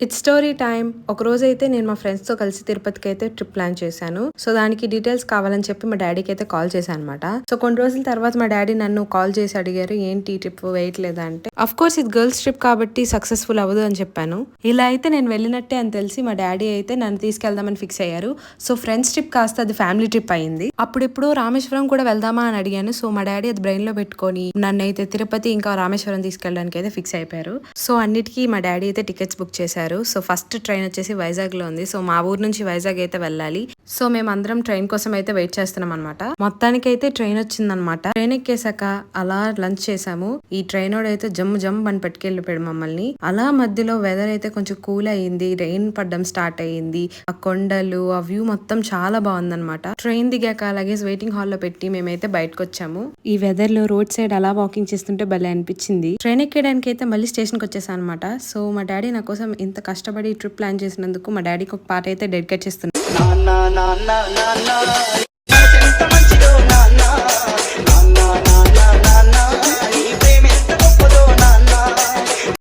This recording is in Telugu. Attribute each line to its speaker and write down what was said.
Speaker 1: It's story time. ఒక రోజు అయితే నేను మా ఫ్రెండ్స్ తో కలిసి తిరుపతికి అయితే ట్రిప్ ప్లాన్ చేశాను. సో దానికి డీటెయిల్స్ కావాలని చెప్పి మా డాడీకి అయితే కాల్ చేశాను అనమాట. సో కొన్ని రోజుల తర్వాత మా డాడీ నన్ను కాల్ చేసి అడిగారు, ఏంటి ట్రిప్ వేయట్లేదా అంటే, అఫ్ కోర్స్ ఇది గర్ల్స్ ట్రిప్ కాబట్టి సక్సెస్ఫుల్ అవ్వదు అని చెప్పాను. ఇలా అయితే నేను వెళ్ళినట్టే అని తెలిసి మా డాడీ అయితే నన్ను తీసుకెళ్దామని ఫిక్స్ అయ్యారు. సో ఫ్రెండ్స్ ట్రిప్ కాస్త అది ఫ్యామిలీ ట్రిప్ అయింది. అప్పుడిప్పుడు రామేశ్వరం కూడా వెళ్దామా అని అడిగాను. సో మా డాడీ అది బ్రెయిన్ లో పెట్టుకొని నన్ను అయితే తిరుపతి ఇంకా రామేశ్వరం తీసుకెళ్ళడానికి అయితే ఫిక్స్ అయిపోయారు. సో అన్నిటికీ మా డాడీ అయితే టికెట్స్ బుక్ చేశారు. సో ఫస్ట్ ట్రైన్ వచ్చేసి వైజాగ్ లో ఉంది. సో మా ఊరు నుంచి వైజాగ్ అయితే వెళ్ళాలి. సో మేము అందరం ట్రైన్ కోసం అయితే వెయిట్ చేస్తున్నాం అనమాట. మొత్తానికి అయితే ట్రైన్ వచ్చిందనమాట. ట్రైన్ ఎక్కేసాక అలా లంచ్ చేసాము. ఈ ట్రైన్ అయితే జమ్ అని పట్టుకెళ్ళిపోయాడు మమ్మల్ని. అలా మధ్యలో వెదర్ అయితే కొంచెం కూల్ అయ్యింది, రెయిన్ పడ్డం స్టార్ట్ అయ్యింది. ఆ కొండలు, ఆ వ్యూ మొత్తం చాలా బాగుందనమాట. ట్రైన్ దిగాక లగేజ్ వెయిటింగ్ హాల్ లో పెట్టి మేమైతే బయటకు వచ్చాము. ఈ వెదర్ లో రోడ్ సైడ్ అలా వాకింగ్ చేస్తుంటే భలే అనిపించింది. ట్రైన్ ఎక్కడానికి అయితే మళ్ళీ స్టేషన్ కి వచ్చేసాను అనమాట. సో మా డాడీ నా కోసం ఇంత కష్టపడి ట్రిప్ ప్లాన్ చేసినందుకు మా డాడీకి ఒక పాట అయితే డెడికేట్ చేస్తున్నాను.